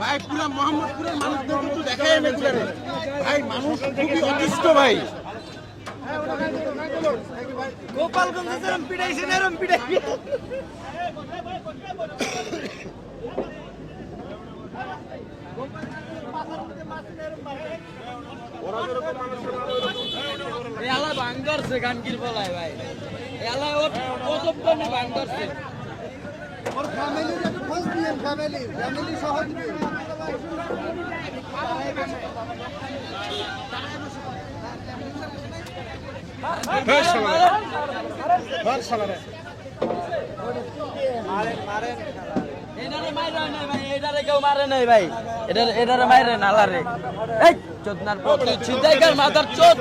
ভাই পুরা মোহাম্মদপুরের মানুষদের কিন্তু দেখায় না ভাই, মানুষ খুবই অতিষ্ঠ ভাই। গোপালগঞ্জে যেরকম পিটাইছে এরকম পিটাই। এলা ভাঙ করছে গানকির বলায় ভাই, এলা ও সব কোনে ভাঙ করছে। ওর ফ্যামিলির একটু খোঁজ দিয়েন, ফ্যামিলি সহ দিবেন। এটারে মাইরা নাই ভাই, এটারে কেউ মারে নাই ভাই, এটারে মাইরে নালারে। এই চোদনার প্রতি ছিদাইকার মাথার চোদ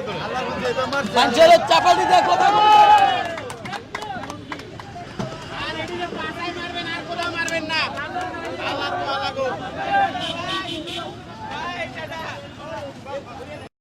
মানুষের চাপা দিতে কথা মারবেন না, আল্লাহ